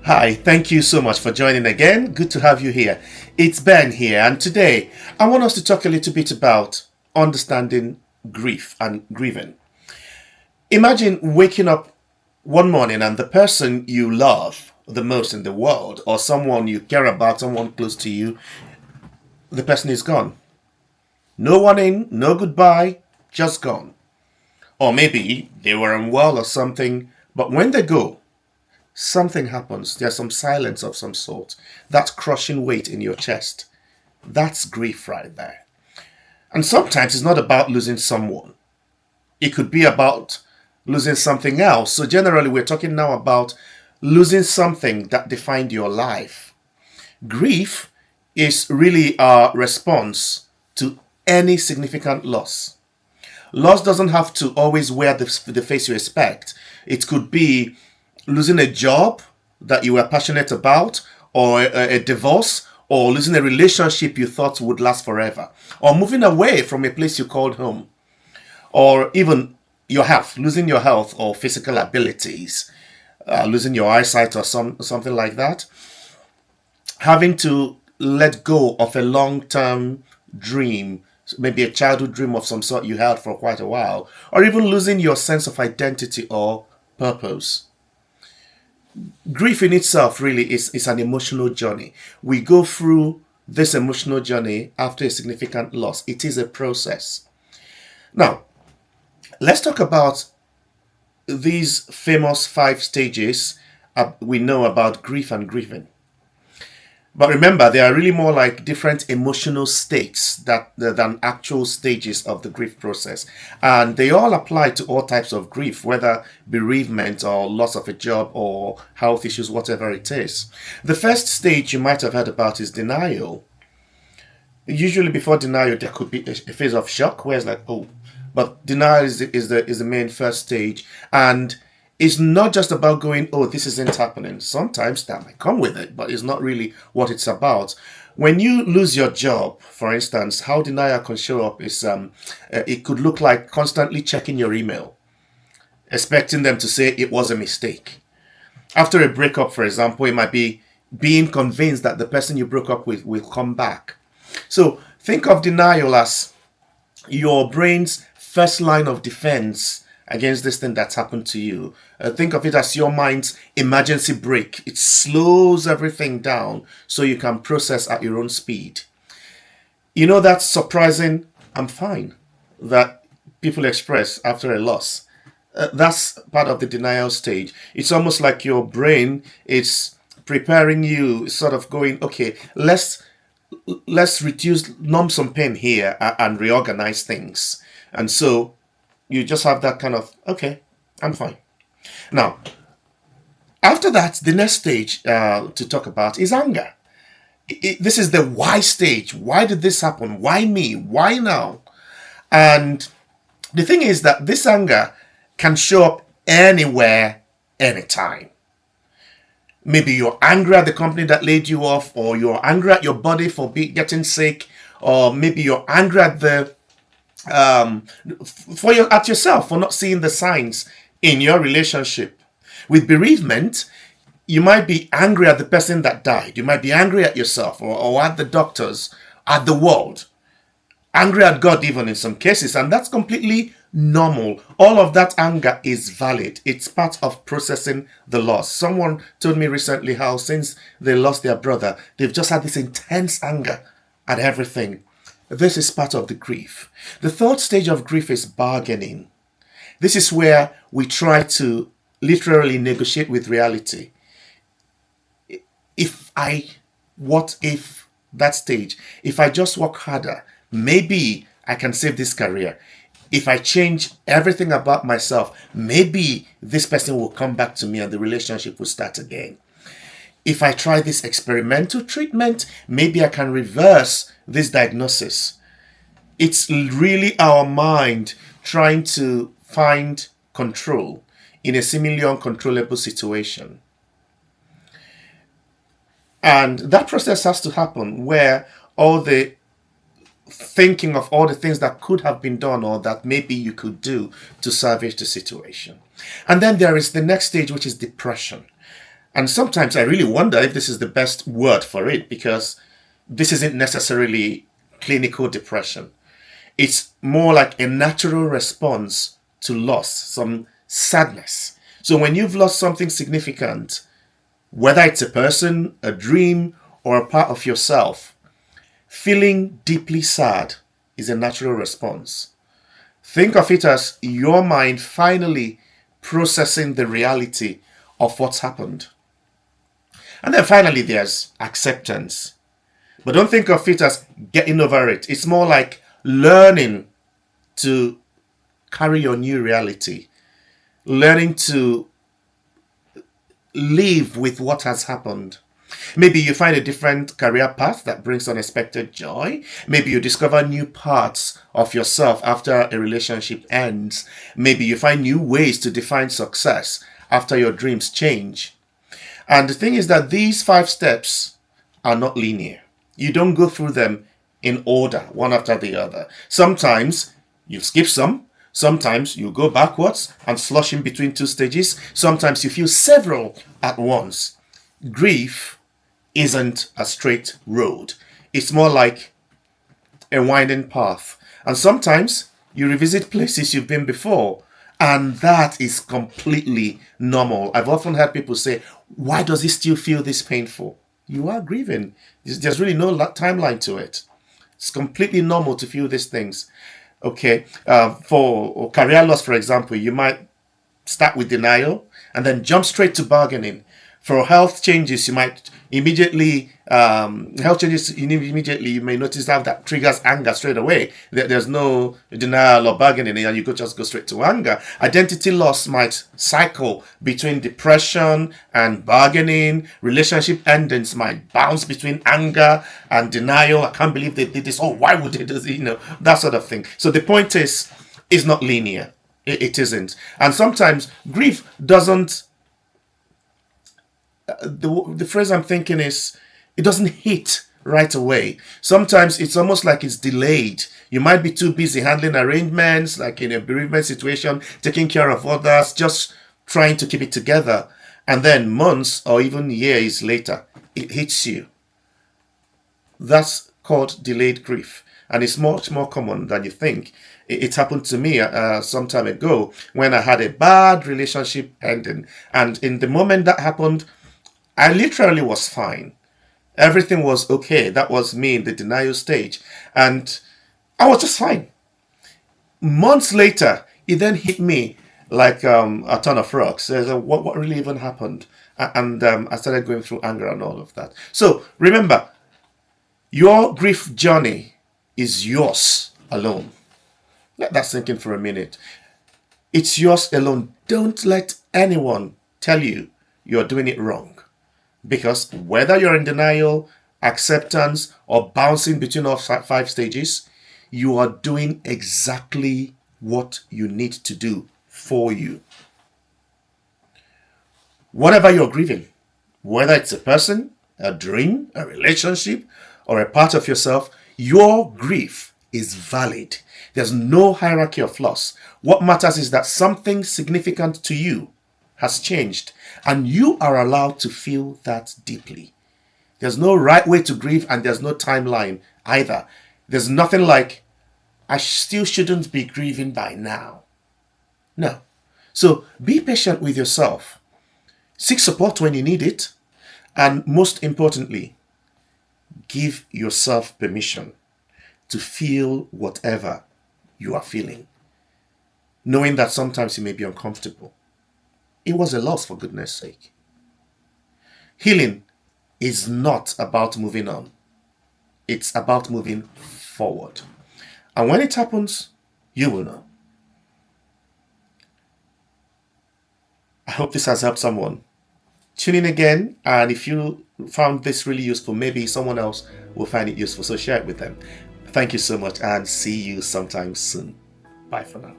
Hi, thank you so much for joining again. Good to have you here. It's Ben here, and today I want us to talk a little bit about understanding grief and grieving. Imagine waking up one morning and the person you love the most in the world, or someone you care about, someone close to you, the person is gone. No warning, no goodbye, just gone. Or maybe they were unwell or something, but when they go, something happens. There's some silence of some sort. That crushing weight in your chest. That's grief right there. And sometimes it's not about losing someone. It could be about losing something else. So generally we're talking now about losing something that defined your life. Grief is really our response to any significant loss. Loss doesn't have to always wear the face you expect. It could be losing a job that you were passionate about, or a divorce, or losing a relationship you thought would last forever, or moving away from a place you called home, or even your health, losing your health or physical abilities, losing your eyesight or something like that, having to let go of a long-term dream, maybe a childhood dream of some sort you held for quite a while, or even losing your sense of identity or purpose. Grief in itself really is an emotional journey. We go through this emotional journey after a significant loss. It is a process. Now, let's talk about these famous 5 stages we know about grief and grieving. But remember, they are really more like different emotional states than actual stages of the grief process. And they all apply to all types of grief, whether bereavement or loss of a job or health issues, whatever it is. The first stage you might have heard about is denial. Usually before denial, there could be a phase of shock where it's like, oh, but denial is the main first stage. And it's not just about going, oh, this isn't happening. Sometimes that might come with it, but it's not really what it's about. When you lose your job, for instance, how denial can show up is it could look like constantly checking your email, expecting them to say it was a mistake. After a breakup, for example, it might be being convinced that the person you broke up with will come back. So think of denial as your brain's first line of defense against this thing that's happened to you. Think of it as your mind's emergency brake. It slows everything down so you can process at your own speed. You know, that's surprising, I'm fine, that people express after a loss. That's part of the denial stage. It's almost like your brain is preparing you, sort of going, okay, let's numb some pain here and reorganize things. And so you just have that kind of, okay, I'm fine. Now, after that, the next stage to talk about is anger. This is the why stage. Why did this happen? Why me? Why now? And the thing is that this anger can show up anywhere, anytime. Maybe you're angry at the company that laid you off, or you're angry at your body for getting sick, or maybe you're angry at at yourself for not seeing the signs in your relationship. With bereavement, you might be angry at the person that died. You might be angry at yourself, or at the doctors, at the world, angry at God even in some cases, and that's completely normal. All of that anger is valid. It's part of processing the loss. Someone told me recently how since they lost their brother, they've just had this intense anger at everything. This is part of the grief. The third stage of grief is bargaining. This is where we try to literally negotiate with reality. What if that stage, if I just work harder, maybe I can save this career. If I change everything about myself, maybe this person will come back to me and the relationship will start again. If I try this experimental treatment, maybe I can reverse this diagnosis. It's really our mind trying to find control in a seemingly uncontrollable situation. And that process has to happen where all the thinking of all the things that could have been done or that maybe you could do to salvage the situation. And then there is the next stage, which is depression. And sometimes I really wonder if this is the best word for it, because this isn't necessarily clinical depression. It's more like a natural response to loss, some sadness. So when you've lost something significant, whether it's a person, a dream, or a part of yourself, feeling deeply sad is a natural response. Think of it as your mind finally processing the reality of what's happened. And then finally, there's acceptance. But don't think of it as getting over it. It's more like learning to carry your new reality, learning to live with what has happened. Maybe you find a different career path that brings unexpected joy. Maybe you discover new parts of yourself after a relationship ends. Maybe you find new ways to define success after your dreams change. And the thing is that these 5 steps are not linear. You don't go through them in order, one after the other. Sometimes you skip some. Sometimes you go backwards and slush in between 2 stages. Sometimes you feel several at once. Grief isn't a straight road. It's more like a winding path. And sometimes you revisit places you've been before, and that is completely normal. I've often heard people say, why does it still feel this painful? You are grieving. There's really no timeline to it. It's completely normal to feel these things. Okay, for career loss, for example, you might start with denial and then jump straight to bargaining. For health changes, you might immediately you may notice that triggers anger straight away. There's no denial or bargaining, and you could just go straight to anger. Identity loss might cycle between depression and bargaining. Relationship endings might bounce between anger and denial. I can't believe they did this. Oh, why would they do this? That sort of thing. So the point is, it's not linear. It isn't. And sometimes grief doesn't. The phrase I'm thinking is, it doesn't hit right away. Sometimes it's almost like it's delayed. You might be too busy handling arrangements, like in a bereavement situation, taking care of others, just trying to keep it together. And then months or even years later, it hits you. That's called delayed grief. And it's much more common than you think. It happened to me some time ago when I had a bad relationship ending. And in the moment that happened, I literally was fine. Everything was okay. That was me in the denial stage. And I was just fine. Months later, it then hit me like a ton of rocks. So what really even happened? And I started going through anger and all of that. So remember, your grief journey is yours alone. Let that sink in for a minute. It's yours alone. Don't let anyone tell you you're doing it wrong. Because whether you're in denial, acceptance, or bouncing between all 5 stages, you are doing exactly what you need to do for you. Whatever you're grieving, whether it's a person, a dream, a relationship, or a part of yourself, your grief is valid. There's no hierarchy of loss. What matters is that something significant to you has changed, and you are allowed to feel that deeply. There's no right way to grieve, and there's no timeline either. There's nothing like, I still shouldn't be grieving by now. No. So be patient with yourself. Seek support when you need it. And most importantly, give yourself permission to feel whatever you are feeling, knowing that sometimes you may be uncomfortable. It was a loss, for goodness sake. Healing is not about moving on. It's about moving forward. And when it happens, you will know. I hope this has helped someone. Tune in again, and if you found this really useful, maybe someone else will find it useful, so share it with them. Thank you so much, and see you sometime soon. Bye for now.